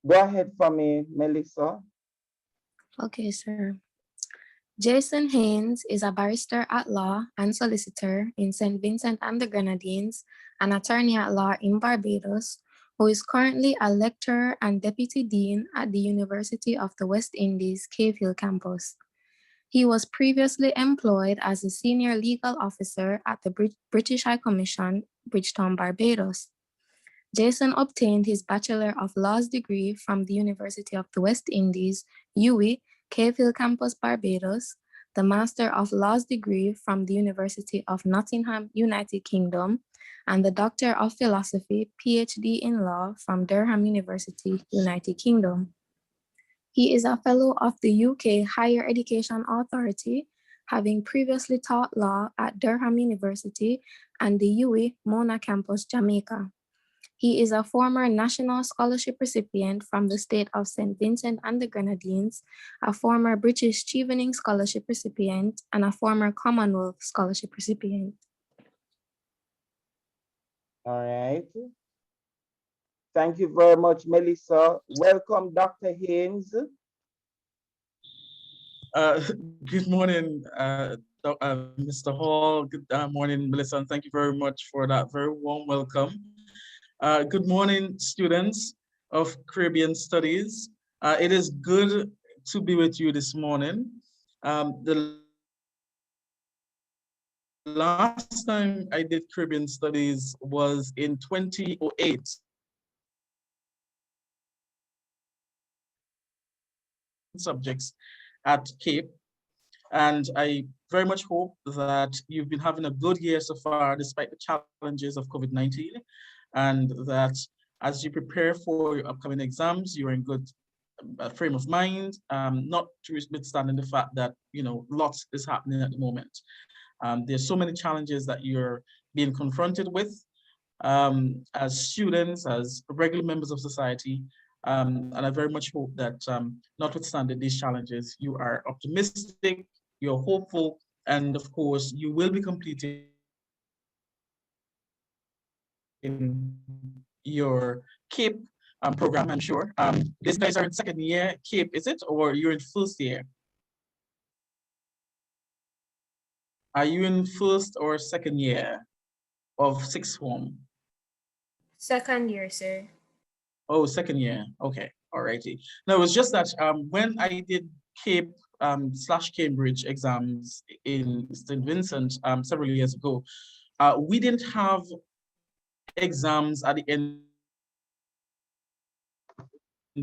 Go ahead for me, Melissa. Okay, sir. Jason Haynes is a barrister at law and solicitor in St. Vincent and the Grenadines, an attorney at law in Barbados, who is currently a lecturer and deputy dean at the University of the West Indies, Cave Hill campus. He was previously employed as a senior legal officer at the British High Commission, Bridgetown, Barbados. Jason obtained his Bachelor of Laws degree from the University of the West Indies, UWI, Cave Hill Campus, Barbados, the Master of Laws degree from the University of Nottingham, United Kingdom, and the Doctor of Philosophy, PhD in Law from Durham University, United Kingdom. He is a Fellow of the UK Higher Education Authority, having previously taught law at Durham University and the UWI Mona Campus, Jamaica. He is a former National Scholarship recipient from the state of St. Vincent and the Grenadines, a former British Chevening Scholarship recipient, and a former Commonwealth Scholarship recipient. All right. Thank you very much, Melissa. Welcome, Dr. Haynes. Good morning, Mr. Hall. Good morning, Melissa, and thank you very much for that very warm welcome. Good morning, students of Caribbean Studies. It is good to be with you this morning. The last time I did Caribbean Studies was in 2008. Subjects at Cape. And I very much hope that you've been having a good year so far, despite the challenges of COVID-19, and that as you prepare for your upcoming exams, you're in good frame of mind, not notwithstanding the fact that, lots is happening at the moment. There's so many challenges that you're being confronted with as students, as regular members of society. And I very much hope that notwithstanding these challenges, you are optimistic, you're hopeful, and of course, you will be completing your CAPE program, I'm sure. These guys are in second year CAPE, is it? Or you're in first year? Are you in first or second year of sixth form? Second year, sir. Oh, second year. Okay. All righty. No, it was just that when I did Cape / Cambridge exams in St. Vincent several years ago, we didn't have exams at the end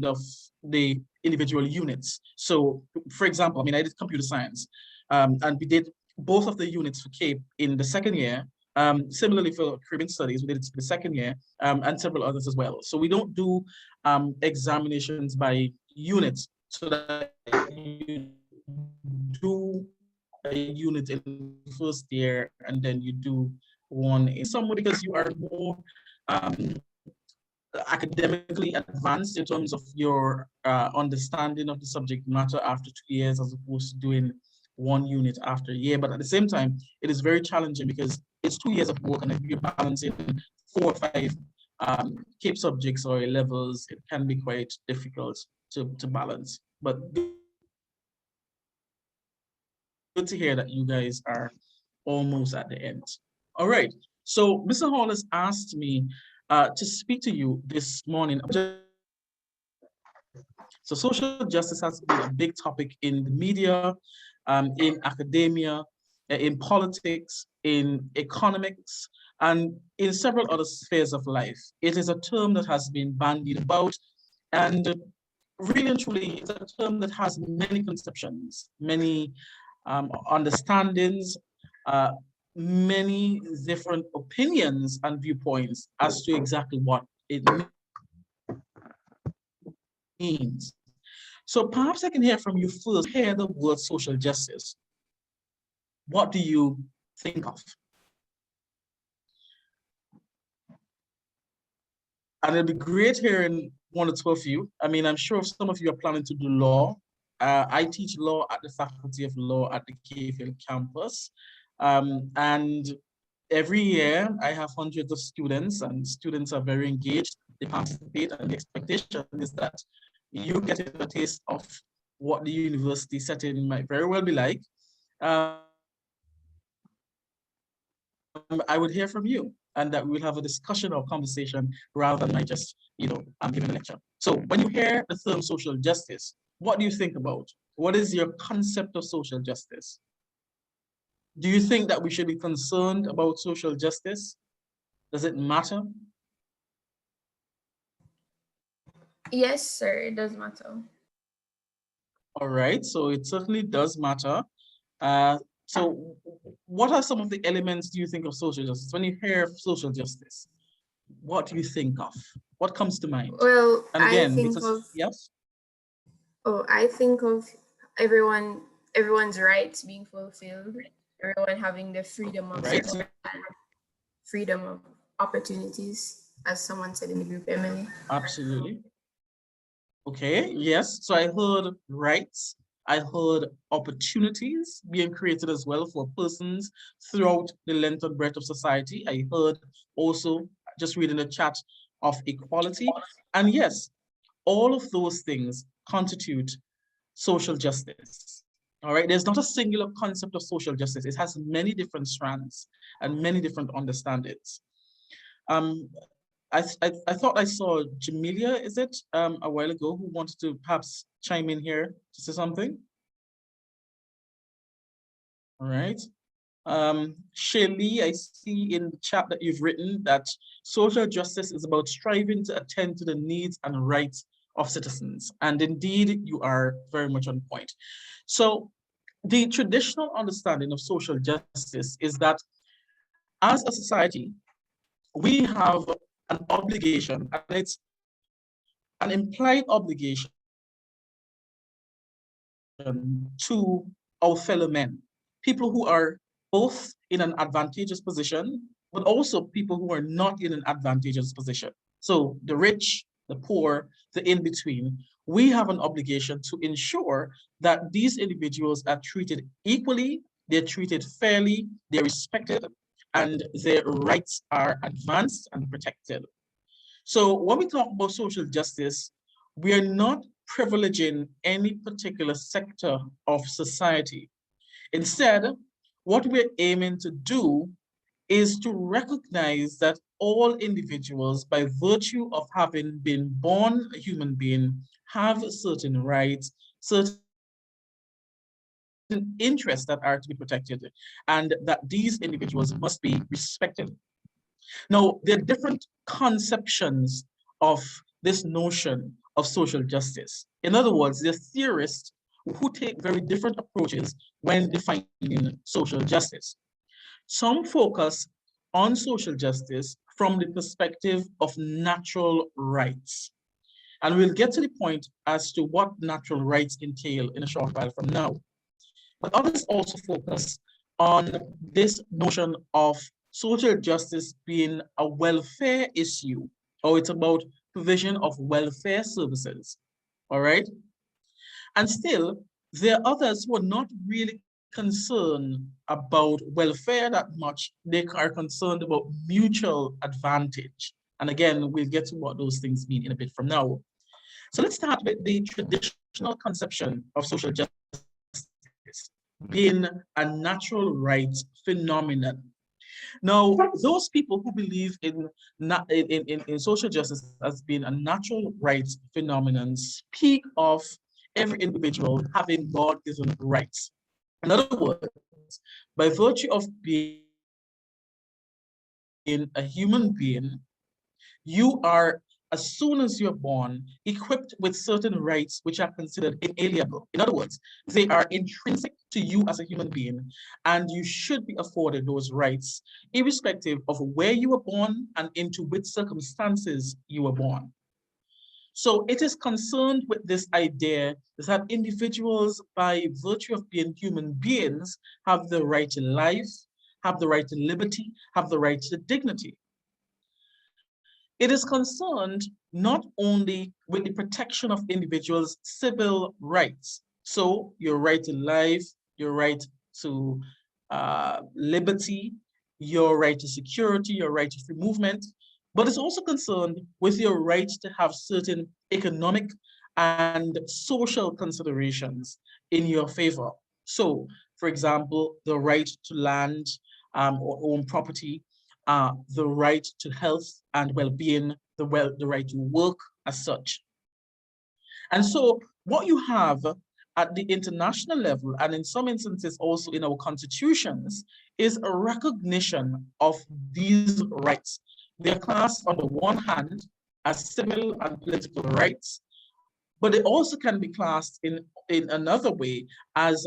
of the individual units. So, for example, I mean, I did computer science, and we did both of the units for CAPE in the second year. Similarly for Caribbean Studies, we did it the second year, and several others as well. So we don't do examinations by units, so that you do a unit in the first year and then you do one in somewhat because you are more academically advanced in terms of your understanding of the subject matter after 2 years as opposed to doing one unit after a year. But at the same time, it is very challenging because it's 2 years of work, and if you're balancing 4 or 5 CAPE subjects or A levels, it can be quite difficult to balance. But good to hear that you guys are almost at the end. All right. So Mr. Hall has asked me to speak to you this morning. So social justice has been a big topic in the media, in academia, in politics, in economics, and in several other spheres of life. It is a term that has been bandied about, and really and truly, it's a term that has many conceptions, many understandings, many different opinions and viewpoints as to exactly what it means. So perhaps I can hear from you first, hear the word social justice. What do you think of? And it'd be great hearing one or two of you. I mean, I'm sure some of you are planning to do law. I teach law at the Faculty of Law at the Cave Hill campus. And every year I have hundreds of students, and students are very engaged. They participate, and the expectation is that you get a taste of what the university setting might very well be like. I would hear from you, and that we'll have a discussion or conversation rather than my just, giving a lecture. So when you hear the term social justice, what do you think about? What is your concept of social justice? Do you think that we should be concerned about social justice? Does it matter? Yes, sir, it does matter. All right, so it certainly does matter. Uh, so what are some of the elements do you think of social justice? When you hear of social justice, what do you think of? What comes to mind? Well, And again, because, yes, I think of everyone's rights being fulfilled, everyone having the freedom of right, speech, freedom of opportunities, as someone said in the group, Emily. absolutely. Okay, yes. So I heard rights, I heard opportunities being created as well for persons throughout the length and breadth of society. I heard also, just reading the chat, of equality. And yes, all of those things constitute social justice. All right, there's not a singular concept of social justice. It has many different strands and many different understandings. Um, I thought I saw Jamelia, is it, a while ago, who wanted to perhaps chime in here to say something? All right. Shaylee, I see in the chat that you've written that social justice is about striving to attend to the needs and rights of citizens. And indeed, you are very much on point. So the traditional understanding of social justice is that as a society, we have an obligation, and it's an implied obligation to our fellow men, people who are both in an advantageous position, but also people who are not in an advantageous position. So the rich, the poor, the in-between, we have an obligation to ensure that these individuals are treated equally, they're treated fairly, they're respected, and their rights are advanced and protected. So when we talk about social justice, we are not privileging any particular sector of society. Instead, what we're aiming to do is to recognize that all individuals, by virtue of having been born a human being, have certain rights, certain interests that are to be protected, and that these individuals must be respected. Now, there are different conceptions of this notion of social justice. In other words, there are theorists who take very different approaches when defining social justice. Some focus on social justice from the perspective of natural rights. And we'll get to the point as to what natural rights entail in a short while from now. But others also focus on this notion of social justice being a welfare issue, or it's about provision of welfare services. All right. And still, there are others who are not really concerned about welfare that much. They are concerned about mutual advantage. And again, we'll get to what those things mean in a bit from now. So let's start with the traditional conception of social justice being a natural rights phenomenon. Now, those people who believe in social justice as being a natural rights phenomenon speak of every individual having God-given rights. In other words, by virtue of being a human being, you are, as soon as you're born, equipped with certain rights which are considered inalienable. In other words, they are intrinsic to you as a human being, and you should be afforded those rights, irrespective of where you were born and into which circumstances you were born. So it is concerned with this idea that individuals, by virtue of being human beings, have the right to life, have the right to liberty, have the right to dignity. It is concerned not only with the protection of individuals' civil rights, so your right to life, your right to liberty, your right to security, your right to free movement, but it's also concerned with your right to have certain economic and social considerations in your favor. So, for example, the right to land or own property, the right to health and well-being, the right to work as such. And so what you have at the international level, and in some instances also in our constitutions, is a recognition of these rights. They're classed on the one hand as civil and political rights, but they also can be classed in another way as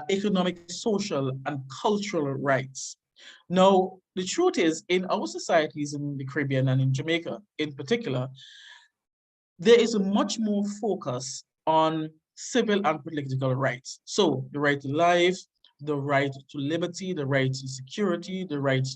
economic, social, and cultural rights. Now, the truth is, in our societies in the Caribbean and in Jamaica in particular, there is a much more focus on civil and political rights. So the right to life, the right to liberty, the right to security, the right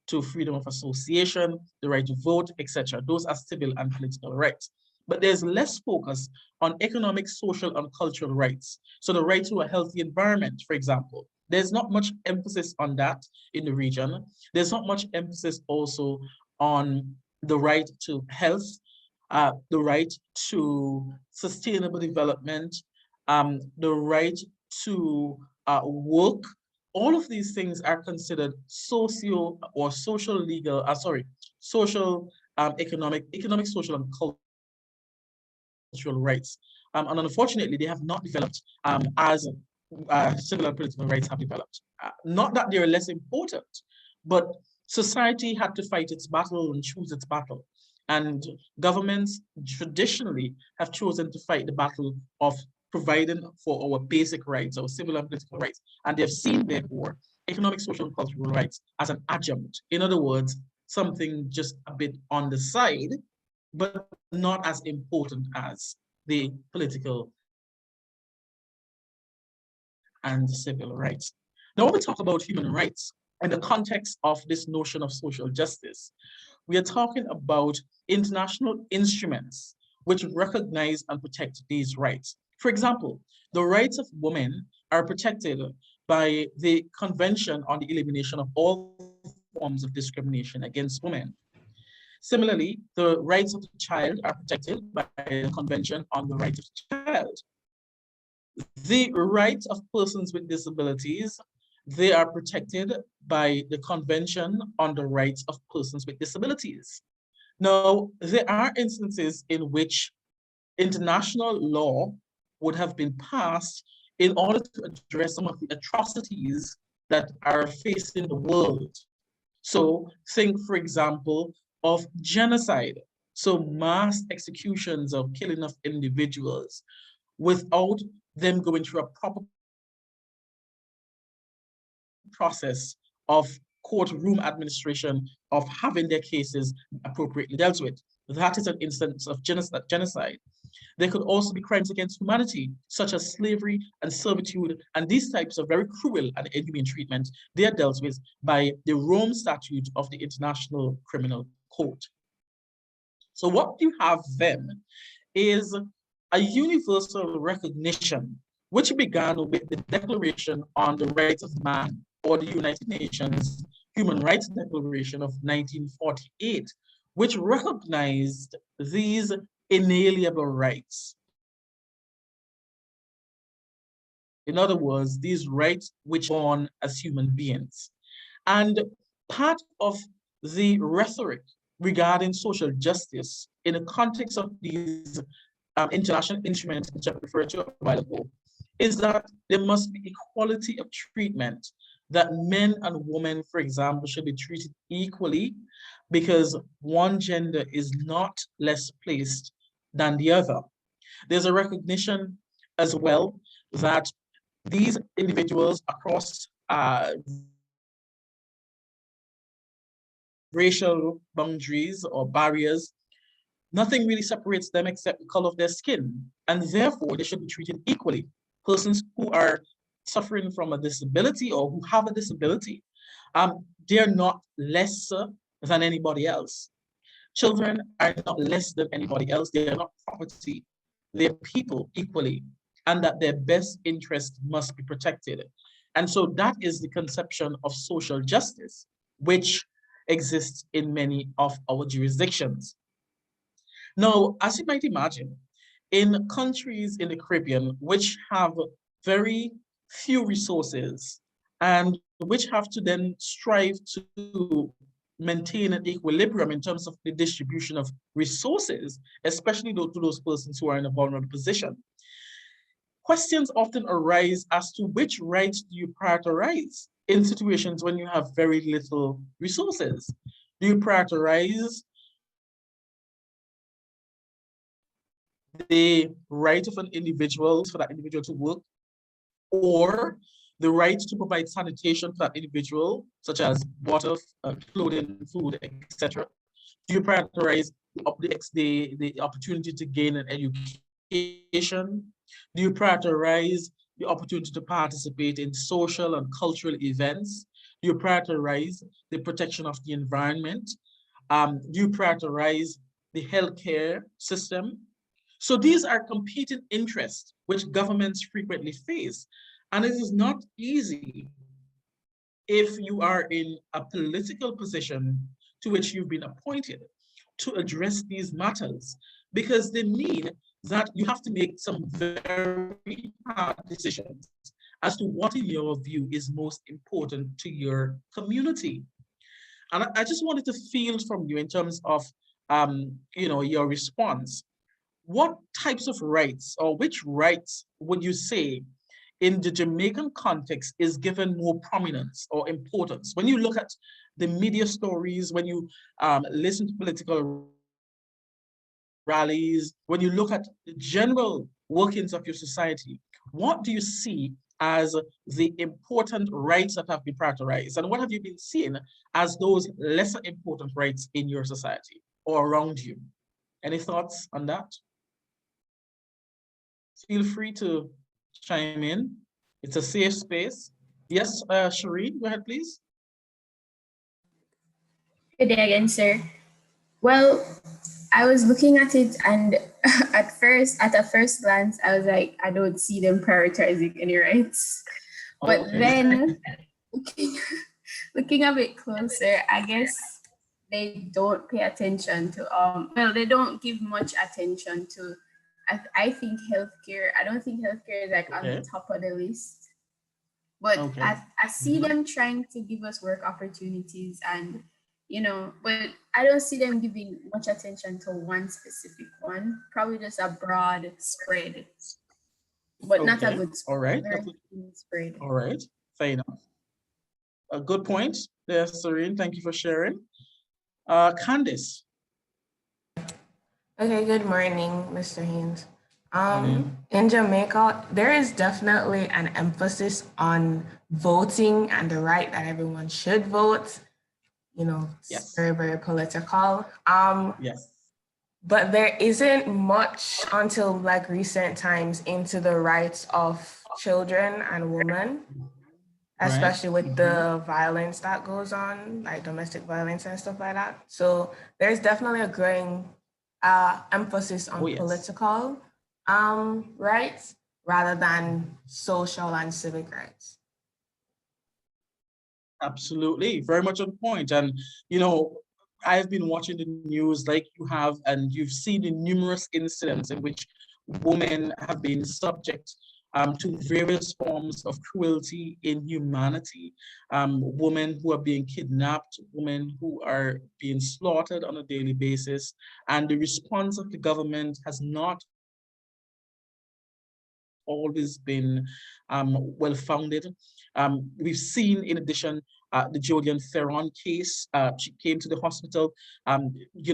to freedom of association, the right to vote, etc. Those are civil and political rights. But there's less focus on economic, social, and cultural rights. So the right to a healthy environment, for example, there's not much emphasis on that in the region. There's not much emphasis also on the right to health, the right to sustainable development, the right to work. All of these things are considered socio or social legal, social, economic, social, and cultural rights. And unfortunately, they have not developed as civil and political rights have developed. Not that they're less important, but society had to fight its battle and choose its battle. And governments traditionally have chosen to fight the battle of providing for our basic rights, our civil and political rights. And they've seen, therefore, economic, social, and cultural rights as an adjunct. In other words, something just a bit on the side, but not as important as the political and civil rights. Now, when we talk about human rights in the context of this notion of social justice, we are talking about international instruments which recognize and protect these rights. For example, the rights of women are protected by the Convention on the Elimination of All Forms of Discrimination Against Women. Similarly, the rights of the child are protected by the Convention on the Rights of the Child. The rights of persons with disabilities, they are protected by the Convention on the Rights of Persons with Disabilities. Now, there are instances in which international law would have been passed in order to address some of the atrocities that are facing the world. So think, for example, of genocide. So mass executions or killing of individuals without them going through a proper process of courtroom administration, of having their cases appropriately dealt with. That is an instance of genocide. There could also be crimes against humanity, such as slavery and servitude, and these types of very cruel and inhumane treatment, they are dealt with by the Rome Statute of the International Criminal Court. So what you have then is a universal recognition, which began with the Declaration on the Rights of Man, or the United Nations Human Rights Declaration of 1948, which recognized these inalienable rights. In other words, these rights which are born as human beings. And part of the rhetoric regarding social justice in the context of these international instruments, which I referred to a while ago, is that there must be equality of treatment, that men and women, for example, should be treated equally because one gender is not less placed than the other. There's a recognition as well that these individuals across racial boundaries or barriers, nothing really separates them except the color of their skin, and therefore they should be treated equally. Persons who are suffering from a disability or who have a disability, they're not lesser than anybody else. Children are not less than anybody else. They are not property. They're people equally, and that their best interest must be protected. And so that is the conception of social justice, which exists in many of our jurisdictions. Now, as you might imagine, in countries in the Caribbean, which have very few resources and which have to then strive to maintain an equilibrium in terms of the distribution of resources, especially to those persons who are in a vulnerable position, questions often arise as to which rights do you prioritize in situations when you have very little resources. Do you prioritize the right of an individual for that individual to work, or the right to provide sanitation for that individual, such as water, clothing, food, etc.? Do you prioritize the opportunity to gain an education? Do you prioritize the opportunity to participate in social and cultural events? Do you prioritize the protection of the environment? Do you prioritize the healthcare system? So these are competing interests which governments frequently face. And it is not easy if you are in a political position to which you've been appointed to address these matters, because they mean that you have to make some very hard decisions as to what in your view is most important to your community. And I just wanted to feel from you in terms of your response. What types of rights, or which rights would you say in the Jamaican context is given more prominence or importance? When you look at the media stories, when you listen to political rallies, when you look at the general workings of your society, what do you see as the important rights that have been prioritized? And what have you been seeing as those lesser important rights in your society or around you? Any thoughts on that? Feel free to chime in. It's a safe space. Yes, Shireen, go ahead, please. Good day again, sir. Well, I was looking at it, and at a first glance, I was like, I don't see them prioritizing any rights. But then looking, looking a bit closer, I guess they don't pay attention to they don't give much attention to I think healthcare. I don't think healthcare is like on the top of the list. But I see them trying to give us work opportunities, and but I don't see them giving much attention to one specific one. Probably just a broad spread, but not a good spread. All right. Very thin spread. All right. Fair enough. A good point there, Serene. Thank you for sharing. Candice. Okay, good morning, Mr. Haynes. In Jamaica, there is definitely an emphasis on voting and the right that everyone should vote. It's very, very political. Yes. But there isn't much until like recent times into the rights of children and women, especially with the violence that goes on, like domestic violence and stuff like that. So there's definitely a growing emphasis on political rights rather than social and civic rights. Absolutely, very much on point. And, I've been watching the news like you have, and you've seen the numerous incidents in which women have been subject to various forms of cruelty, inhumanity, women who are being kidnapped, women who are being slaughtered on a daily basis. And the response of the government has not always been well-founded. We've seen, in addition, the Jodian Theron case. She came to the hospital,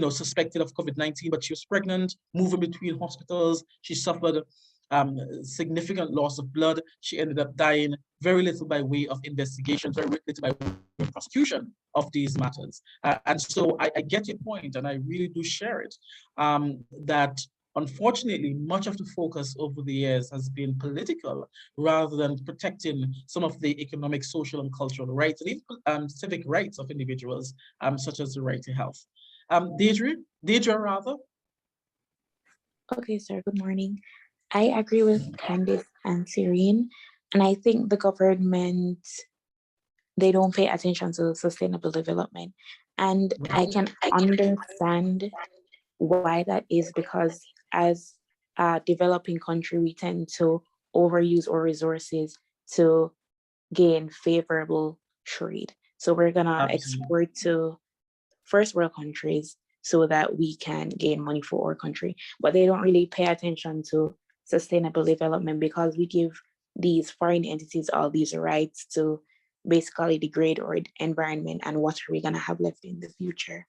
suspected of COVID-19, but she was pregnant, moving between hospitals. She suffered significant loss of blood. She ended up dying, very little by way of investigation, very little by way of prosecution of these matters. And so I get your point, and I really do share it, that unfortunately, much of the focus over the years has been political rather than protecting some of the economic, social, and cultural rights, and even civic rights of individuals, such as the right to health. Deidre, rather. Okay, sir, good morning. I agree with Candice and Serene. And I think the government, they don't pay attention to sustainable development. And I can understand why that is, because as a developing country, we tend to overuse our resources to gain favorable trade. So we're gonna Absolutely. export to first world countries so that we can gain money for our country. But they don't really pay attention to sustainable development because we give these foreign entities all these rights to basically degrade our environment. And what are we gonna have left in the future?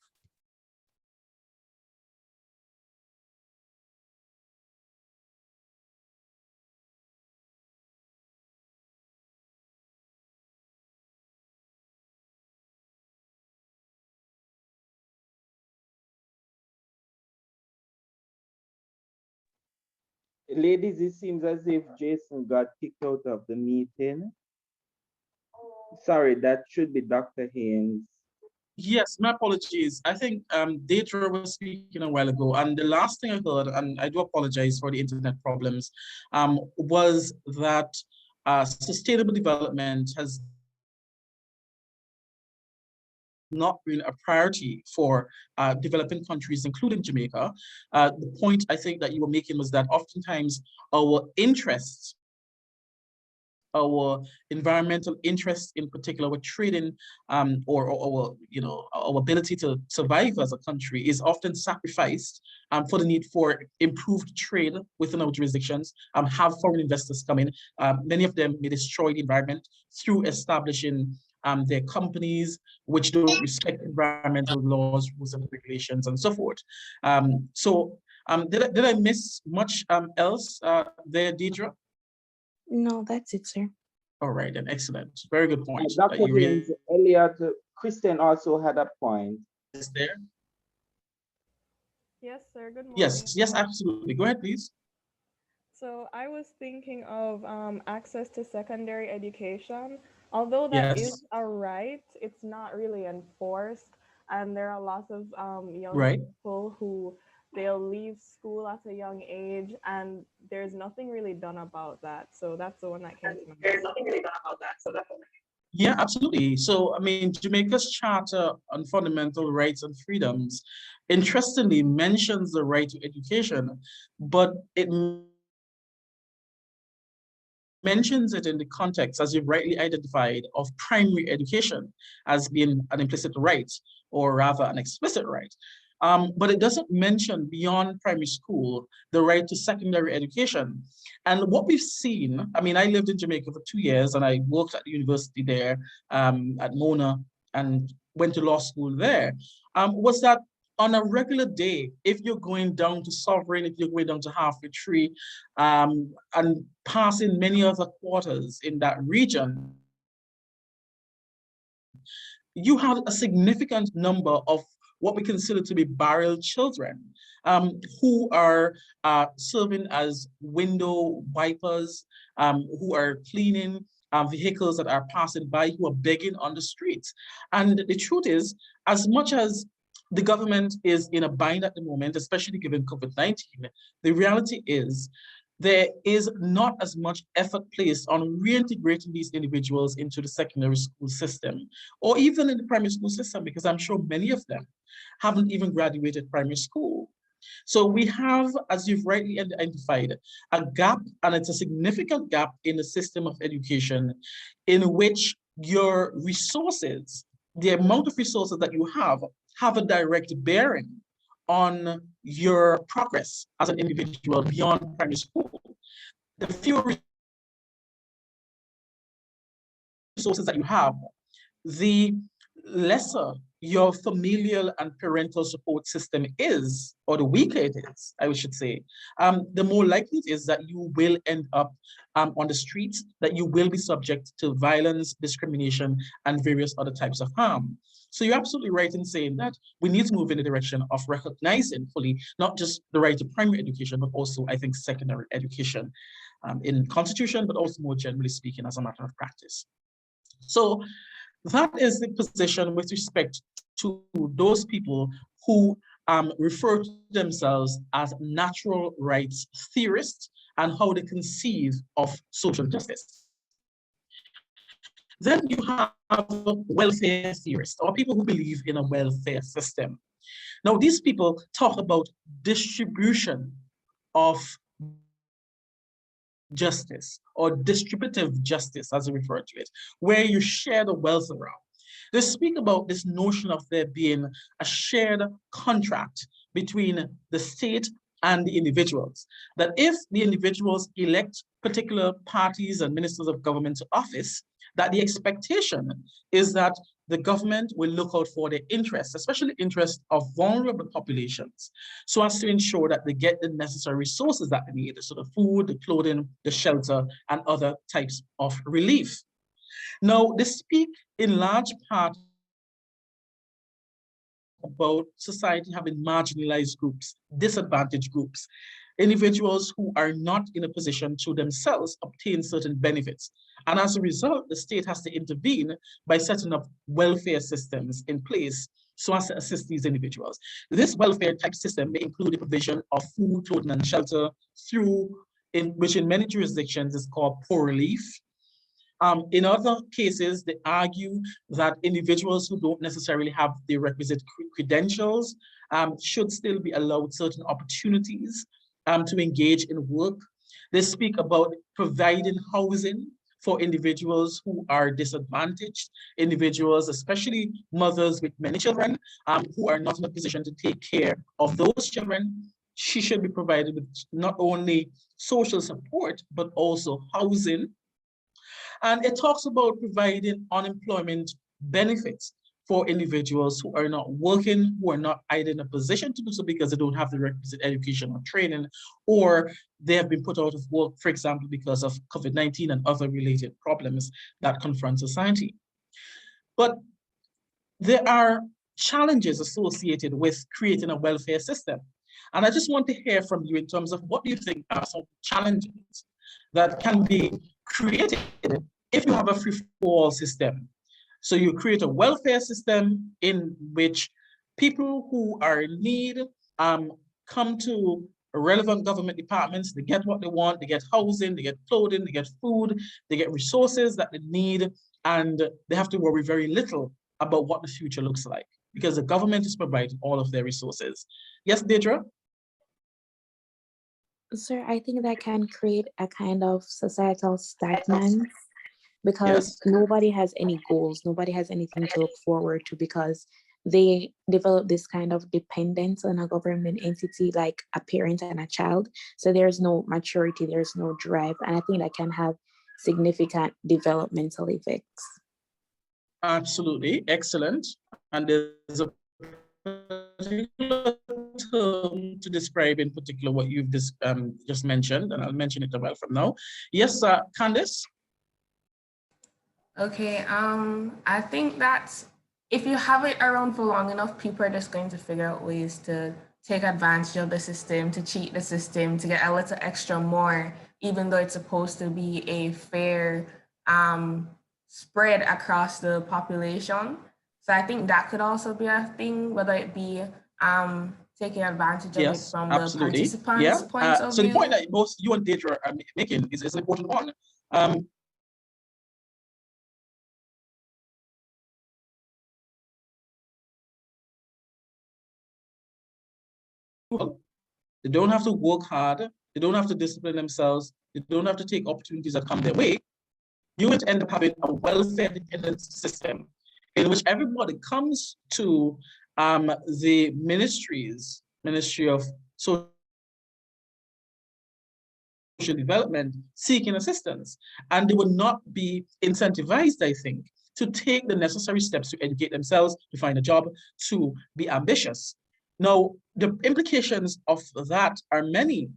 Ladies, it seems as if Jason got kicked out of the meeting. Sorry, that should be Dr. Haynes. Yes, my apologies. I think Deidre was speaking a while ago, and the last thing I heard, and I do apologize for the internet problems, was that sustainable development has not been a priority for developing countries, including Jamaica. The point I think that you were making was that oftentimes our interests, our environmental interests in particular, our trading, or our, our ability to survive as a country is often sacrificed for the need for improved trade within our jurisdictions, have foreign investors come in. Many of them may destroy the environment through establishing their companies which don't respect environmental laws, rules, and regulations, and so forth. Did I miss much else there, Deidre? No, that's it, sir. All right, then excellent. Very good point that Dr. you raised. Haynes, Elliot, Kristen also had a point. There. Yes, sir. Good morning. Yes, yes, absolutely. Go ahead, please. So I was thinking of access to secondary education. Although that Yes, is a right, it's not really enforced, and there are lots of young right. people who they'll leave school at a young age, and there's nothing really done about that. So that's the one that came to mind. Yeah, absolutely. So, I mean, Jamaica's Charter on Fundamental Rights and Freedoms, interestingly, mentions the right to education, but it mentions it in the context, as you've rightly identified, of primary education as being an implicit right, or rather an explicit right. But it doesn't mention beyond primary school the right to secondary education. And what we've seen, I mean, I lived in Jamaica for 2 years and I worked at the university there at Mona and went to law school there, was that on a regular day, if you're going down to Sovereign, if you're going down to Halfway Tree, and passing many other quarters in that region, you had a significant number of what we consider to be barrel children, who are serving as window wipers, who are cleaning vehicles that are passing by, who are begging on the streets. And the truth is, as much as the government is in a bind at the moment, especially given COVID-19, the reality is there is not as much effort placed on reintegrating these individuals into the secondary school system, or even in the primary school system, because I'm sure many of them haven't even graduated primary school. So we have, as you've rightly identified, a gap, and it's a significant gap in the system of education in which your resources, the amount of resources that you have a direct bearing on your progress as an individual beyond primary school. The fewer resources that you have, the lesser your familial and parental support system is, or the weaker it is, I should say, the more likely it is that you will end up on the streets, that you will be subject to violence, discrimination, and various other types of harm. So you're absolutely right in saying that we need to move in the direction of recognizing fully not just the right to primary education, but also, I think, secondary education in constitution, but also more generally speaking as a matter of practice. So that is the position with respect to those people who refer to themselves as natural rights theorists and how they conceive of social justice. Then you have welfare theorists or people who believe in a welfare system. Now, these people talk about distribution of justice or distributive justice, as we refer to it, where you share the wealth around. They speak about this notion of there being a shared contract between the state and the individuals. That if the individuals elect particular parties and ministers of government to office, that the expectation is that the government will look out for their interests, especially interests of vulnerable populations, so as to ensure that they get the necessary resources that they need, so the food, the clothing, the shelter, and other types of relief. Now, they speak in large part about society having marginalized groups, disadvantaged groups, individuals who are not in a position to themselves obtain certain benefits. And as a result, the state has to intervene by setting up welfare systems in place so as to assist these individuals. This welfare type system may include the provision of food, clothing, and shelter which in many jurisdictions is called poor relief. In other cases, they argue that individuals who don't necessarily have the requisite credentials should still be allowed certain opportunities to engage in work. They speak about providing housing for individuals who are disadvantaged, individuals, especially mothers with many children, who are not in a position to take care of those children. She should be provided with not only social support, but also housing. And it talks about providing unemployment benefits for individuals who are not working, who are not either in a position to do so because they don't have the requisite education or training, or they have been put out of work, for example, because of COVID-19 and other related problems that confront society. But there are challenges associated with creating a welfare system. And I just want to hear from you in terms of what do you think are some challenges that can be created if you have a free-for-all system. So you create a welfare system in which people who are in need come to relevant government departments, they get what they want, they get housing, they get clothing, they get food, they get resources that they need, and they have to worry very little about what the future looks like because the government is providing all of their resources. Yes, Deidre? Sir, I think that can create a kind of societal stagnance because nobody has any goals, nobody has anything to look forward to because they develop this kind of dependence on a government entity like a parent and a child. So there's no maturity, there's no drive. And I think that can have significant developmental effects. Absolutely, excellent. And there's a particular term to describe in particular what you've just mentioned, and I'll mention it as well from now. Yes, Candice? Okay, I think that if you have it around for long enough, people are just going to figure out ways to take advantage of the system, to cheat the system, to get a little extra more, even though it's supposed to be a fair spread across the population. So I think that could also be a thing, whether it be taking advantage of it from the participants' points of view. So the point that both you and Deidre are making is an important one. They don't have to work hard. They don't have to discipline themselves. They don't have to take opportunities that come their way. You would end up having a welfare-dependent system in which everybody comes to the Ministry of Social Development seeking assistance, and they would not be incentivized, I think, to take the necessary steps to educate themselves, to find a job, to be ambitious. Now, the implications of that are many.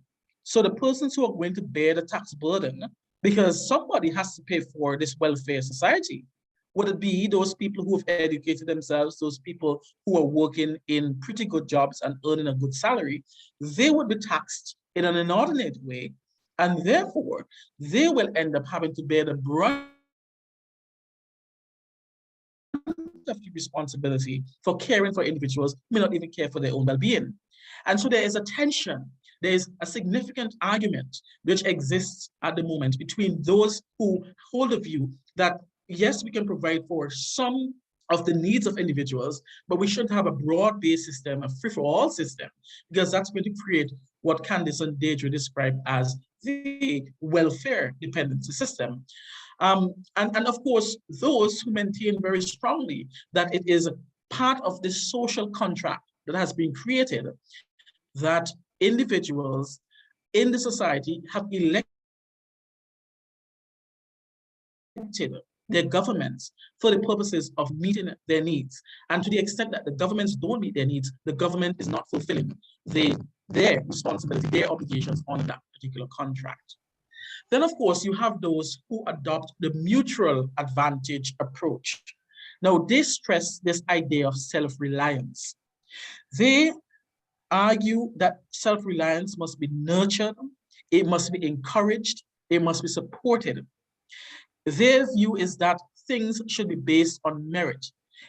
So the persons who are going to bear the tax burden, because somebody has to pay for this welfare society, would it be those people who have educated themselves, those people who are working in pretty good jobs and earning a good salary? They would be taxed in an inordinate way, and therefore they will end up having to bear the brunt of the responsibility for caring for individuals who may not even care for their own well-being. And so there is a tension, there is a significant argument which exists at the moment between those who hold the view that yes, we can provide for some of the needs of individuals, but we should have a broad-based system, a free-for-all system, because that's going to create what Candice and Deidre described as the welfare dependency system. And of course, those who maintain very strongly that it is part of the social contract that has been created, that individuals in the society have elected their governments for the purposes of meeting their needs. And to the extent that the governments don't meet their needs, the government is not fulfilling their responsibility, their obligations on that particular contract. Then, of course, you have those who adopt the mutual advantage approach. Now, they stress this idea of self-reliance. They argue that self-reliance must be nurtured, it must be encouraged, it must be supported. Their view is that things should be based on merit.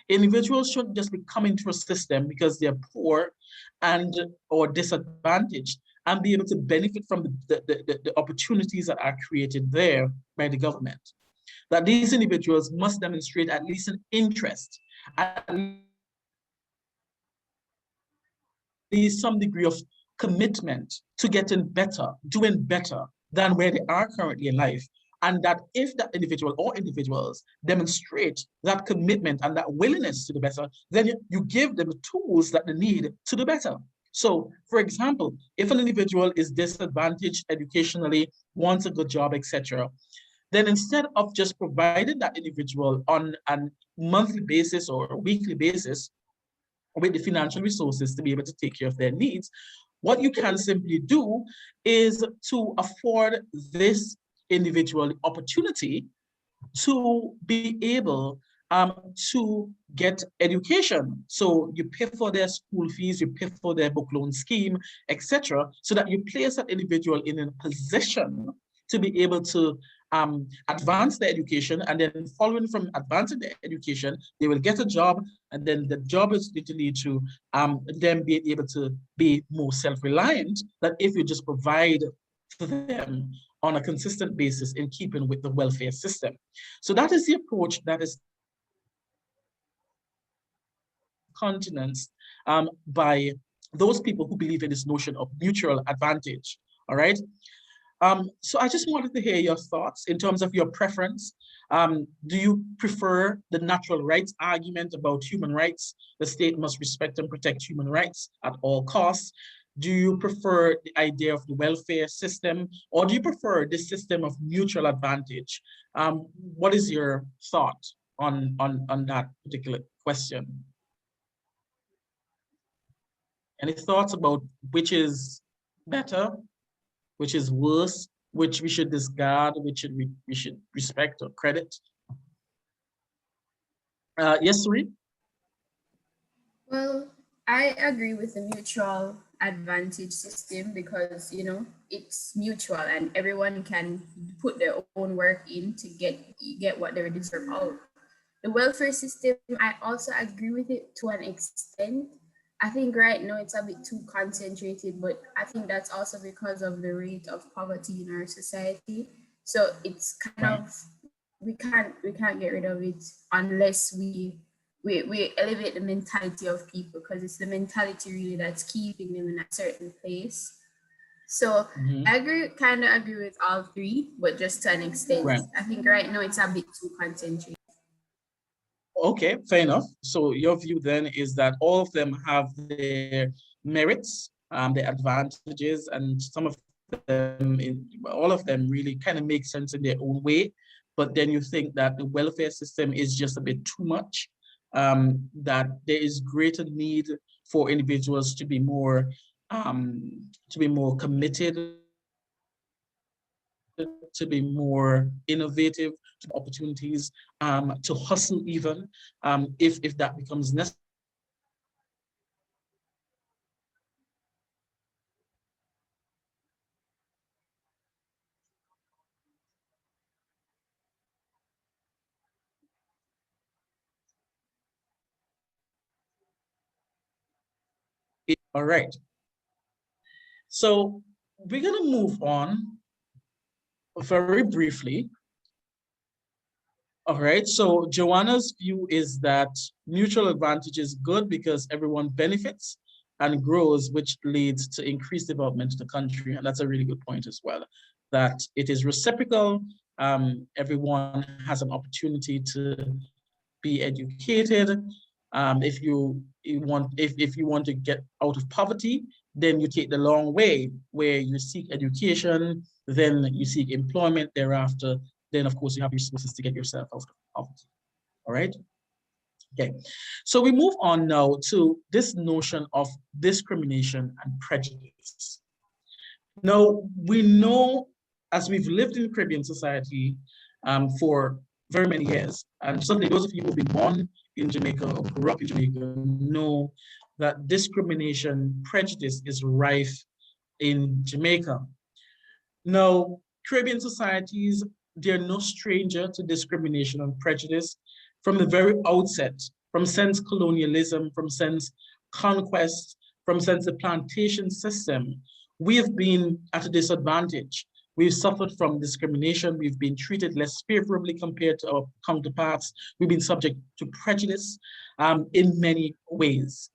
Individuals shouldn't just be coming to a system because they're poor and or disadvantaged and be able to benefit from the opportunities that are created there by the government. That these individuals must demonstrate at least an interest, at least some degree of commitment to getting better, doing better than where they are currently in life. And that if that individual or individuals demonstrate that commitment and that willingness to do better, then you give them the tools that they need to do better. So, for example, if an individual is disadvantaged educationally, wants a good job, etc., then instead of just providing that individual on a monthly basis or a weekly basis with the financial resources to be able to take care of their needs, what you can simply do is to afford this individual the opportunity to be able to get education. So you pay for their school fees, you pay for their book loan scheme, etc., so that you place that individual in a position to be able to advance their education, and then following from advancing their education, they will get a job, and then the job is going to lead to them being able to be more self-reliant, that if you just provide for them on a consistent basis in keeping with the welfare system. So that is the approach that is countenanced by those people who believe in this notion of mutual advantage, all right? So I just wanted to hear your thoughts in terms of your preference. Do you prefer the natural rights argument about human rights? The state must respect and protect human rights at all costs. Do you prefer the idea of the welfare system, or do you prefer the system of mutual advantage? What is your thought on that particular question? Any thoughts about which is better, which is worse, which we should discard, which we should respect or credit? Yes, Suri? Well, I agree with the mutual advantage system because, it's mutual and everyone can put their own work in to get what they deserve out. The welfare system, I also agree with it to an extent. I think right now it's a bit too concentrated, but I think that's also because of the rate of poverty in our society. So it's kind of we can't get rid of it unless we elevate the mentality of people, because it's the mentality really that's keeping them in a certain place. So I kind of agree with all three, but just to an extent. Right. I think right now it's a bit too concentrated. Okay, fair enough. So your view then is that all of them have their merits, their advantages, and some of them, all of them really kind of make sense in their own way. But then you think that the welfare system is just a bit too much, that there is greater need for individuals to be more committed, to be more innovative, to opportunities, to hustle even, if that becomes necessary. All right. So we're going to move on very briefly All right, so Joanna's view is that mutual advantage is good because everyone benefits and grows, which leads to increased development in the country. And that's a really good point as well, that it is reciprocal. Everyone has an opportunity to be educated. If you want to get out of poverty, then you take the long way where you seek education, then you seek employment thereafter. Then of course you have resources to get yourself out of poverty. All right. Okay. So we move on now to this notion of discrimination and prejudice. Now we know, as we've lived in Caribbean society for very many years, and certainly those of you who've been born in Jamaica or grew up in Jamaica know that discrimination, prejudice is rife in Jamaica. Now, Caribbean societies, they're no stranger to discrimination and prejudice from the very outset, from since colonialism, from since conquest, from since the plantation system. We have been at a disadvantage. We've suffered from discrimination. We've been treated less favorably compared to our counterparts. We've been subject to prejudice in many ways.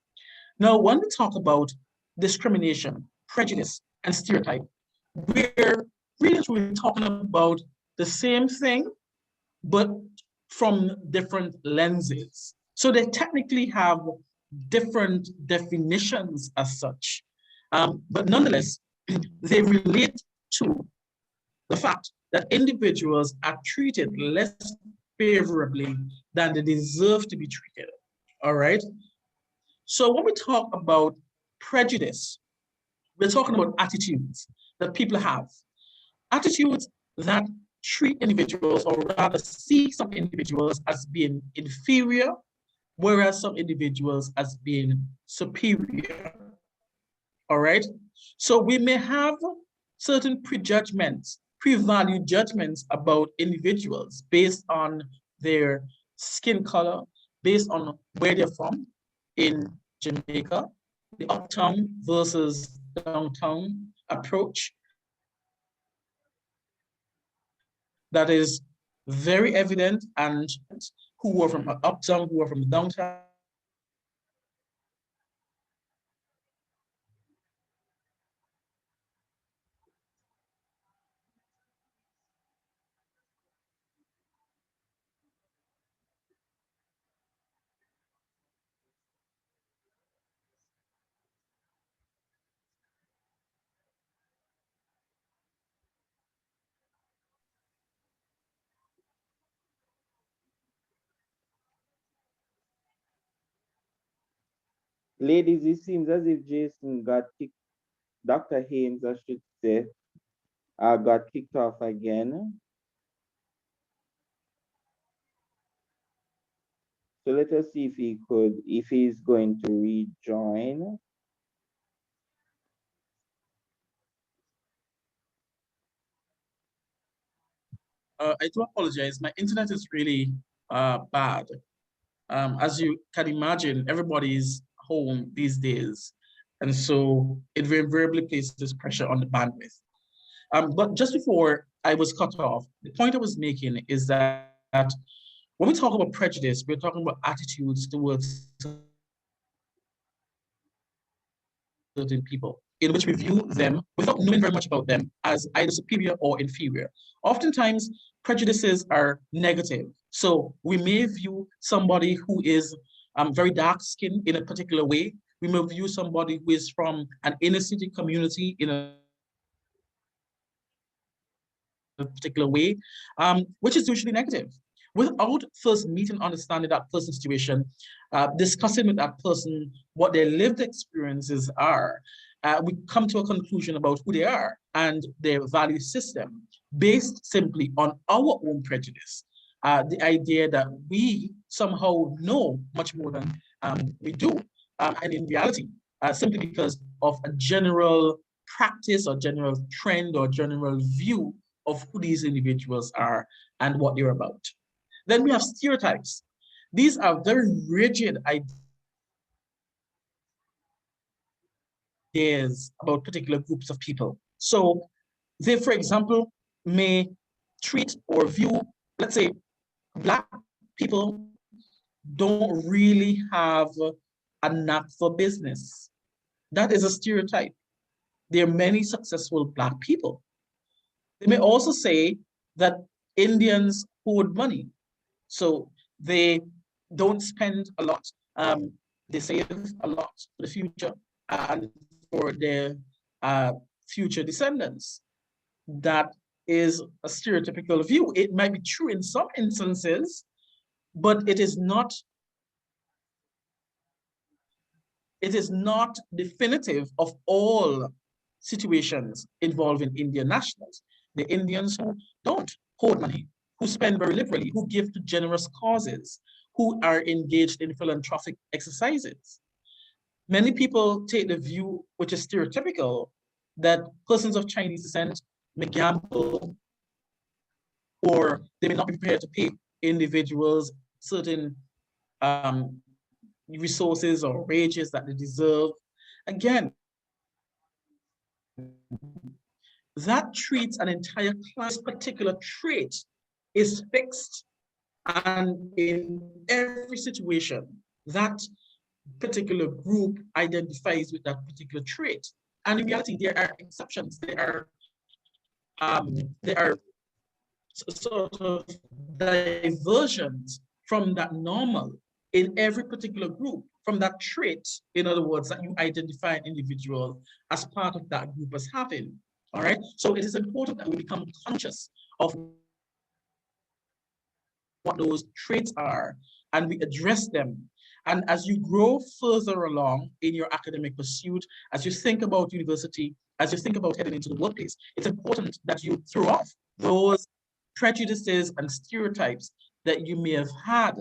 Now, when we talk about discrimination, prejudice, and stereotype, we're really truly talking about the same thing, but from different lenses. So they technically have different definitions as such. But nonetheless, they relate to the fact that individuals are treated less favorably than they deserve to be treated. All right. So when we talk about prejudice, we're talking about attitudes that people have, attitudes that treat individuals, or rather see some individuals as being inferior, whereas some individuals as being superior. All right. So we may have certain prejudgments, pre-valued judgments about individuals based on their skin color, based on where they're from in Jamaica, the uptown versus downtown approach. That is very evident, and who are from uptown, who are from downtown. Ladies, it seems as if Jason got kicked, Dr. Haynes, I should say, got kicked off again. So let us see if he's going to rejoin. I do apologize. My internet is really bad. As you can imagine, everybody's home these days. And so it invariably places pressure on the bandwidth. But just before I was cut off, the point I was making is that when we talk about prejudice, we're talking about attitudes towards certain people, in which we view them without knowing very much about them as either superior or inferior. Oftentimes, prejudices are negative. So we may view somebody who is very dark skinned in a particular way. We may view somebody who is from an inner city community in a particular way, which is usually negative. Without first meeting, understanding that person's situation, discussing with that person what their lived experiences are, we come to a conclusion about who they are and their value system based simply on our own prejudice. The idea that we somehow know much more than we do, and in reality, simply because of a general practice or general trend or general view of who these individuals are and what they're about. Then we have stereotypes. These are very rigid ideas about particular groups of people. So they, for example, may treat or view, let's say, Black people don't really have a knack for business. That is a stereotype. There are many successful Black people. They may also say that Indians hoard money, so they don't spend a lot. They save a lot for the future and for their uh, future descendants. That is a stereotypical view. It might be true in some instances, but it is not definitive of all situations involving Indian nationals. The Indians who don't hoard money, who spend very liberally, who give to generous causes, who are engaged in philanthropic exercises. Many people take the view, which is stereotypical, that persons of Chinese descent may gamble or they may not be prepared to pay individuals certain resources or wages that they deserve. Again, that treats an entire class. Particular trait is fixed, and in every situation, that particular group identifies with that particular trait. And in reality, there are exceptions. There are sort of diversions from that normal in every particular group, from that trait, in other words, that you identify an individual as part of that group as having. All right. So it is important that we become conscious of what those traits are and we address them. And as you grow further along in your academic pursuit, as you think about university, as you think about heading into the workplace, it's important that you throw off those prejudices and stereotypes that you may have had,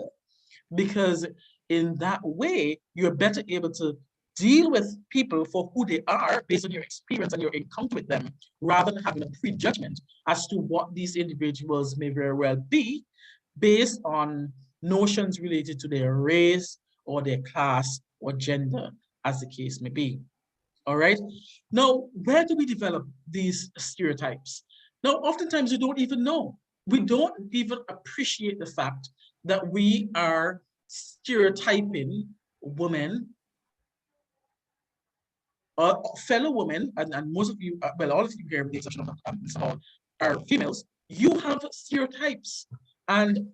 because in that way, you're better able to deal with people for who they are based on your experience and your encounter with them, rather than having a prejudgment as to what these individuals may very well be based on notions related to their race or their class or gender, as the case may be. All right. Now, where do we develop these stereotypes? Now, oftentimes we don't even know. We don't even appreciate the fact that we are stereotyping women, fellow women, and most of you, well, all of you here, with the exception of some are females, you have stereotypes. And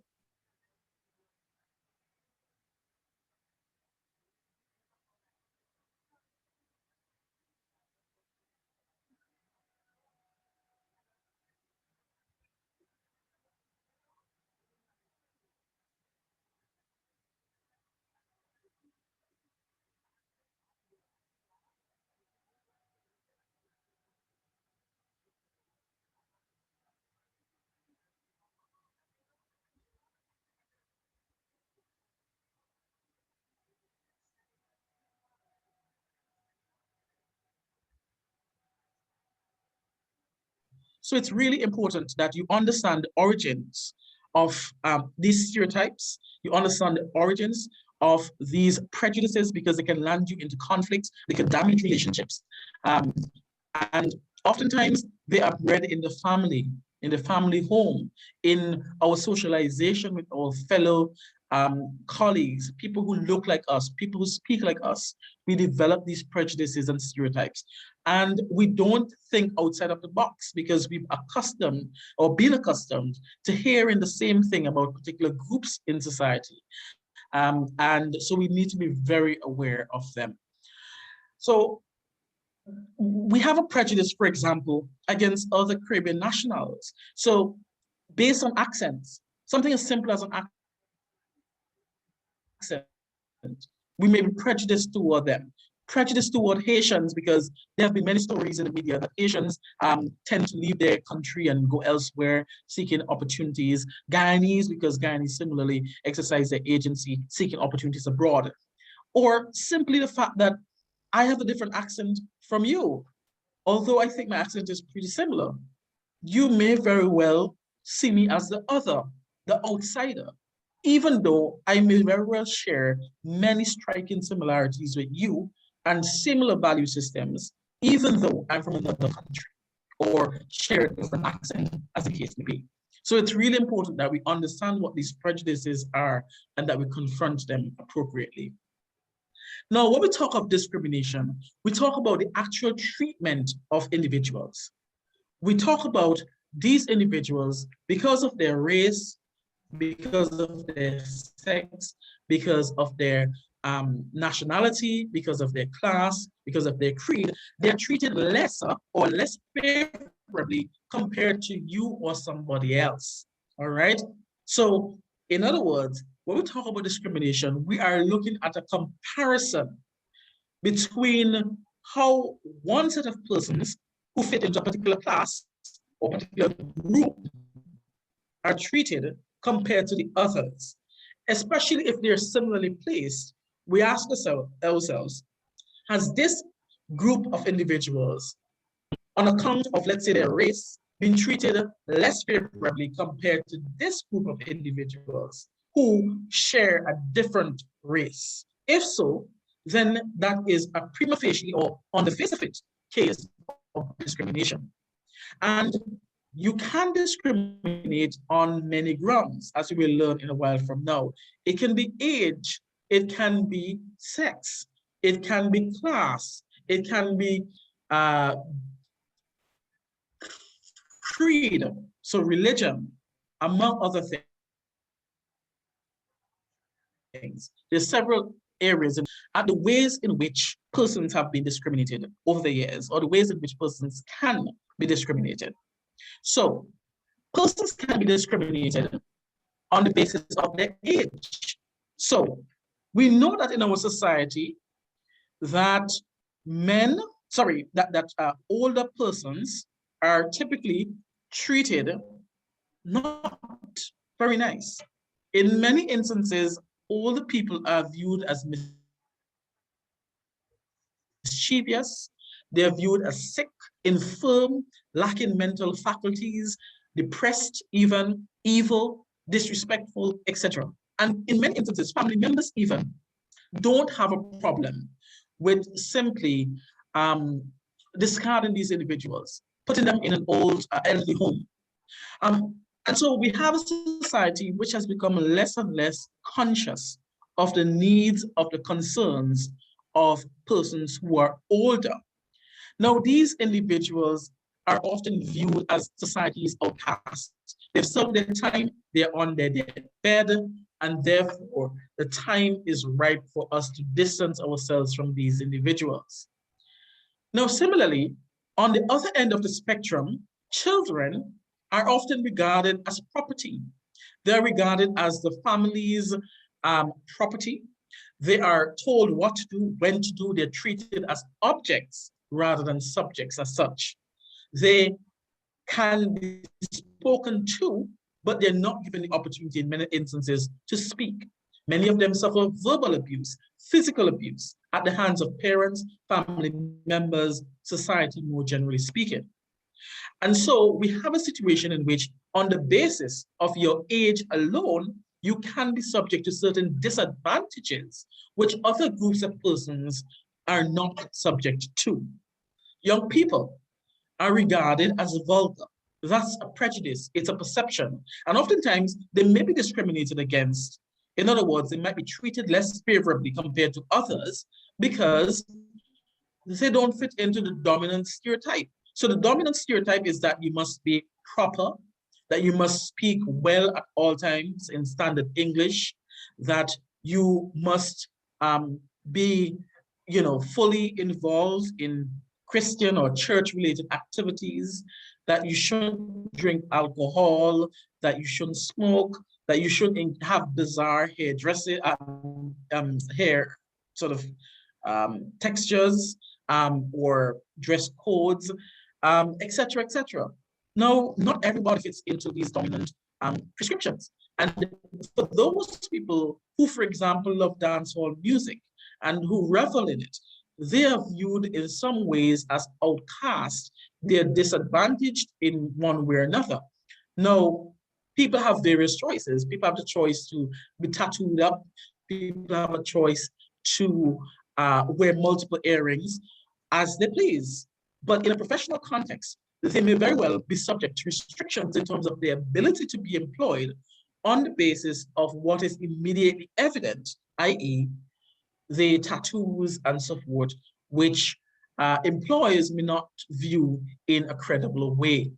so it's really important that you understand the origins of these stereotypes. You understand the origins of these prejudices, because they can land you into conflict, they can damage relationships. And oftentimes they are bred in the family home, in our socialization with our fellow colleagues, people who look like us, people who speak like us. We develop these prejudices and stereotypes. And we don't think outside of the box because we've accustomed or been accustomed to hearing the same thing about particular groups in society. And so we need to be very aware of them. So we have a prejudice, for example, against other Caribbean nationals. So based on accents, something as simple as an accent, we may be prejudiced toward them. Prejudice toward Haitians, because there have been many stories in the media that Haitians tend to leave their country and go elsewhere seeking opportunities. Guyanese, because Guyanese similarly exercise their agency seeking opportunities abroad. Or simply the fact that I have a different accent from you. Although I think my accent is pretty similar, you may very well see me as the other, the outsider, even though I may very well share many striking similarities with you and similar value systems, even though I'm from another country or share a different accent, as the case may be. So it's really important that we understand what these prejudices are and that we confront them appropriately. Now, when we talk of discrimination, we talk about the actual treatment of individuals. We talk about these individuals because of their race, because of their sex, because of their nationality, because of their class, because of their creed, they're treated lesser or less favorably compared to you or somebody else. All right. So, in other words, when we talk about discrimination, we are looking at a comparison between how one set of persons who fit into a particular class or particular group are treated compared to the others, especially if they're similarly placed. We ask ourselves, has this group of individuals, on account of, let's say, their race, been treated less favorably compared to this group of individuals who share a different race? If so, then that is a prima facie, or on the face of it, case of discrimination. And you can discriminate on many grounds, as we will learn in a while from now. It can be age, it can be sex, it can be class, it can be creed, so religion, among other things. There's several areas at the ways in which persons have been discriminated over the years, or the ways in which persons can be discriminated. So persons can be discriminated on the basis of their age. So we know that in our society that older persons are typically treated not very nice. In many instances, older people are viewed as mischievous, they are viewed as sick, infirm, lacking mental faculties, depressed even, evil, disrespectful, etc. And in many instances, family members even don't have a problem with simply discarding these individuals, putting them in an old elderly home. And so we have a society which has become less and less conscious of the needs, of the concerns of persons who are older. Now, these individuals are often viewed as society's outcasts. They've served their time, they're on their deathbed, and therefore the time is ripe for us to distance ourselves from these individuals. Now, similarly, on the other end of the spectrum, children are often regarded as property. They're regarded as the family's property. They are told what to do, when to do. They're treated as objects rather than subjects as such. They can be spoken to, but they're not given the opportunity in many instances to speak. Many of them suffer verbal abuse, physical abuse at the hands of parents, family members, society more generally speaking. And so we have a situation in which, on the basis of your age alone, you can be subject to certain disadvantages which other groups of persons are not subject to. Young people are regarded as vulgar. That's a prejudice, it's a perception. And oftentimes they may be discriminated against. In other words, they might be treated less favorably compared to others because they don't fit into the dominant stereotype. So the dominant stereotype is that you must be proper, that you must speak well at all times in standard English, that you must be, fully involved in Christian or church-related activities, that you shouldn't drink alcohol, that you shouldn't smoke, that you shouldn't have bizarre hairdressing, hair sort of textures, or dress codes, etc., etc. Now, not everybody fits into these dominant prescriptions. And for those people who, for example, love dancehall music and who revel in it, they are viewed in some ways as outcast. They're disadvantaged in one way or another. Now, people have various choices. People have the choice to be tattooed up. People have a choice to wear multiple earrings as they please. But in a professional context, they may very well be subject to restrictions in terms of their ability to be employed on the basis of what is immediately evident, i.e., the tattoos and so forth, which employers may not view in a credible way.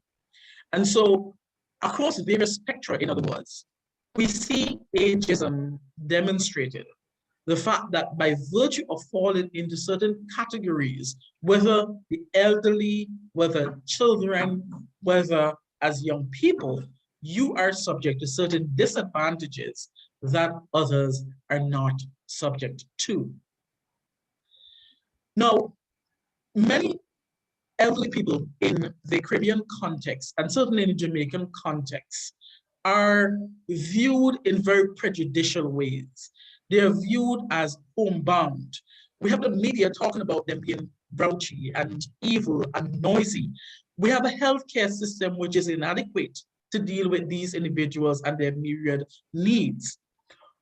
And so across various spectra, in other words, we see ageism demonstrated. The fact that by virtue of falling into certain categories, whether the elderly, whether children, whether as young people, you are subject to certain disadvantages that others are not subject to. Now, many elderly people in the Caribbean context, and certainly in the Jamaican context, are viewed in very prejudicial ways. They are viewed as homebound. We have the media talking about them being grouchy and evil and noisy. We have a healthcare system which is inadequate to deal with these individuals and their myriad needs.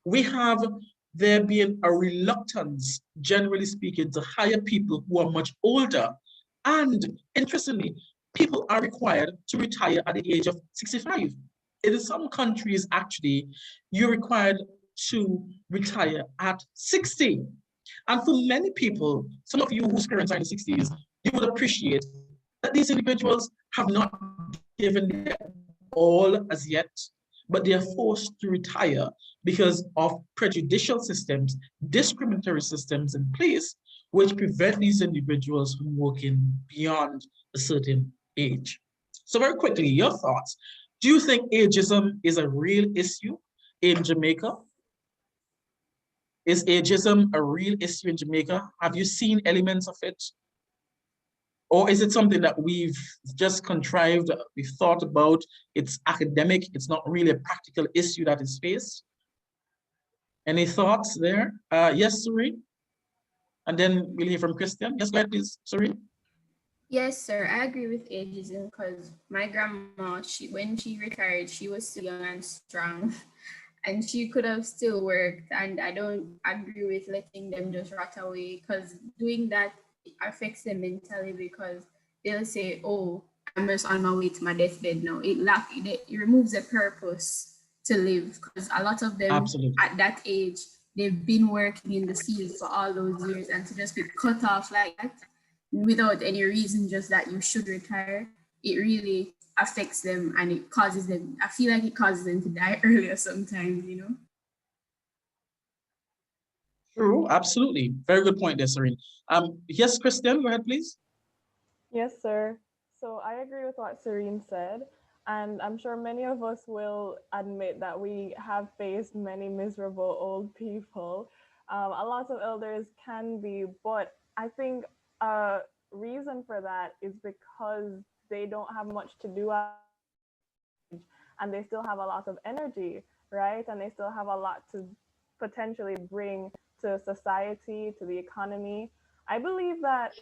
We have there being a reluctance, generally speaking, to hire people who are much older. And interestingly, people are required to retire at the age of 65. In some countries, actually, you're required to retire at 60. And for many people, some of you whose parents are in the 60s, you would appreciate that these individuals have not given their all as yet, but they are forced to retire because of prejudicial systems, discriminatory systems in place, which prevent these individuals from working beyond a certain age. So very quickly, your thoughts. Do you think ageism is a real issue in Jamaica? Is ageism a real issue in Jamaica? Have you seen elements of it? Or is it something that we've just contrived, we've thought about, it's academic, it's not really a practical issue that is faced? Any thoughts there? Yes, Serene? And then we'll hear from Christian. Yes, go ahead, please, Serene. Yes, sir. I agree with ageism because my grandma, when she retired, she was still young and strong and she could have still worked. And I don't agree with letting them just rot away because doing that affects them mentally because they'll say, oh, I'm just on my way to my deathbed now. It removes the purpose to live because a lot of them Absolutely. At that age, they've been working in the field for all those years and to just be cut off like that without any reason, just that you should retire, it really affects them and it causes them, I feel like it causes them to die earlier sometimes, you know? True, absolutely. Very good point there, Serene. Yes, Christian, go ahead, please. Yes, sir. So I agree with what Serene said. And I'm sure many of us will admit that we have faced many miserable old people. A lot of elders can be, but I think a reason for that is because they don't have much to do and they still have a lot of energy, right? And they still have a lot to potentially bring to society, to the economy. I believe that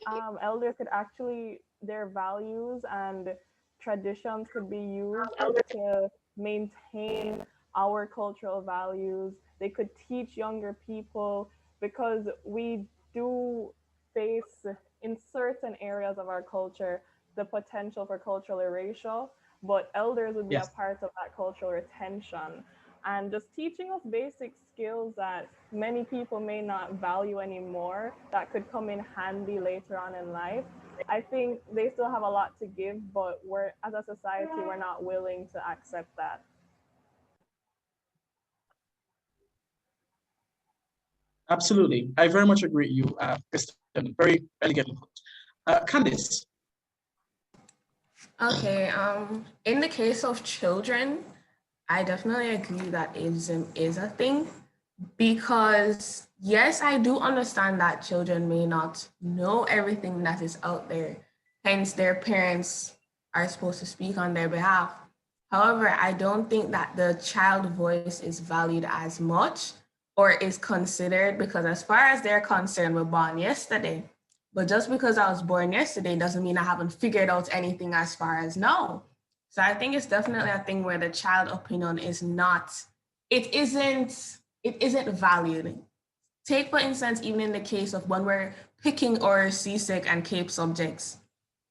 elders could actually, their values and traditions could be used to maintain our cultural values. They could teach younger people because we do face in certain areas of our culture the potential for cultural erasure, but elders would be a Yes. part of that cultural retention and just teaching us basic skills that many people may not value anymore that could come in handy later on in life. I think they still have a lot to give, but we're as a society we're not willing to accept that. Absolutely. I very much agree with you, Christian. Very elegant input. Candice. Okay, in the case of children, I definitely agree that ageism is a thing because yes, I do understand that children may not know everything that is out there. Hence, their parents are supposed to speak on their behalf. However, I don't think that the child voice is valued as much or is considered because as far as they're concerned, we're born yesterday. But just because I was born yesterday doesn't mean I haven't figured out anything as far as now. So I think it's definitely a thing where the child opinion is not, it isn't valued. Take for instance, even in the case of when we're picking our CSEC and CAPE subjects,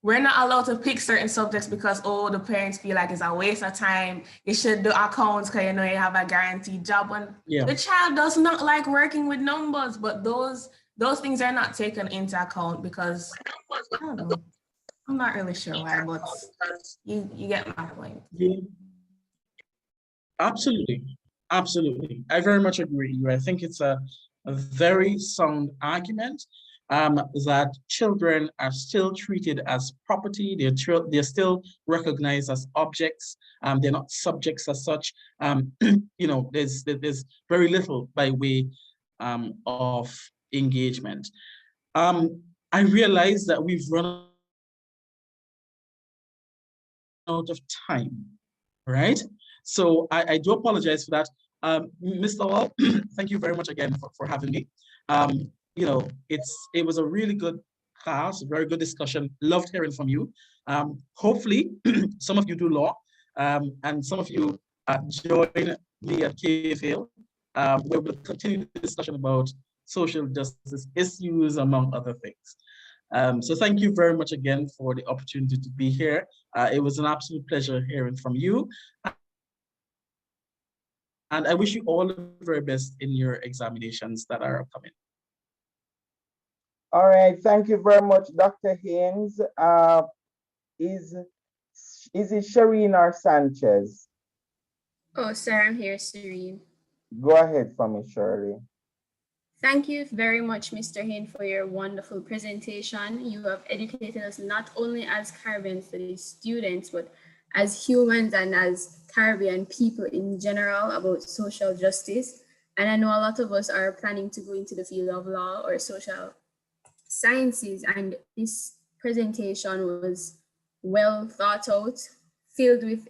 we're not allowed to pick certain subjects because, oh, the parents feel like it's a waste of time. You should do accounts because you know you have a guaranteed job. And the child does not like working with numbers, but those things are not taken into account because, I don't know, I'm not really sure why, but you get my point. Yeah. Absolutely. Absolutely. I very much agree with you. I think it's a very sound argument that children are still treated as property. They're still recognized as objects. They're not subjects as such. There's very little by way of engagement. I realize that we've run out of time, right? So I do apologize for that. Mr. Wall, thank you very much again for having me. It was a really good class, very good discussion. Loved hearing from you. Hopefully, some of you do law, and some of you join me at KFL, where we'll continue the discussion about social justice issues, among other things. So thank you very much again for the opportunity to be here. It was an absolute pleasure hearing from you. And I wish you all the very best in your examinations that are upcoming. All right, thank you very much, Dr. Haynes. Is it Shireen or Sanchez? Oh, sir, I'm here, Serene. Go ahead for me, Shirley. Thank you very much, Mr. Haynes, for your wonderful presentation. You have educated us not only as Caribbean studies students, but as humans and as Caribbean people in general about social justice. And I know a lot of us are planning to go into the field of law or social sciences, and this presentation was well thought out, filled with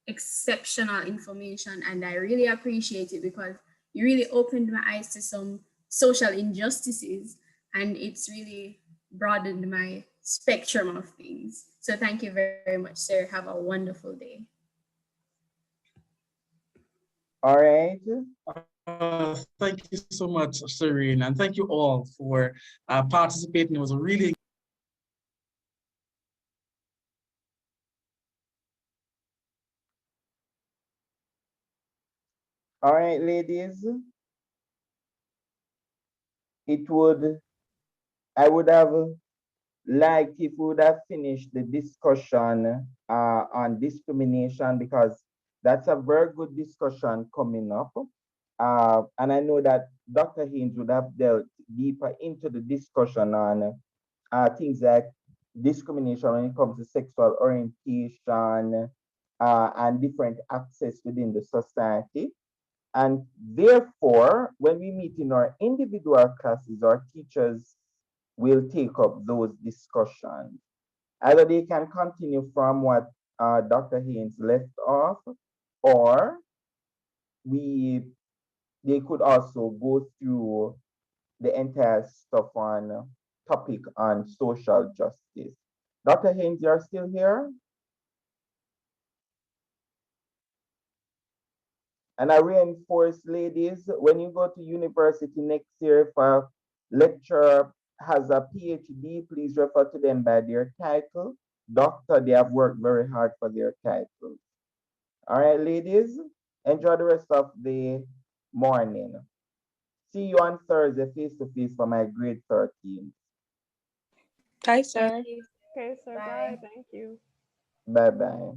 exceptional information, and I really appreciate it because you really opened my eyes to some social injustices, and it's really broadened my spectrum of things. So thank you very much, sir. Have a wonderful day. All right. Thank you so much, Serene, and thank you all for participating. It was a really All right, ladies. I would have liked if we would have finished the discussion on discrimination, because that's a very good discussion coming up. And I know that Dr. Haynes would have delved deeper into the discussion on things like discrimination when it comes to sexual orientation and different access within the society. And therefore, when we meet in our individual classes, our teachers will take up those discussions. Either they can continue from what Dr. Haynes left off, or they could also go through the entire stuff on topic on social justice. Dr. Haynes, you're still here? And I reinforce, ladies, when you go to university next year, if a lecturer has a PhD, please refer to them by their title. Doctor, they have worked very hard for their titles. All right, ladies, enjoy the rest of the morning. See you on Thursday face-to-face for my grade 13. Bye, sir. Okay, sir. Bye. Thank you. Bye-bye.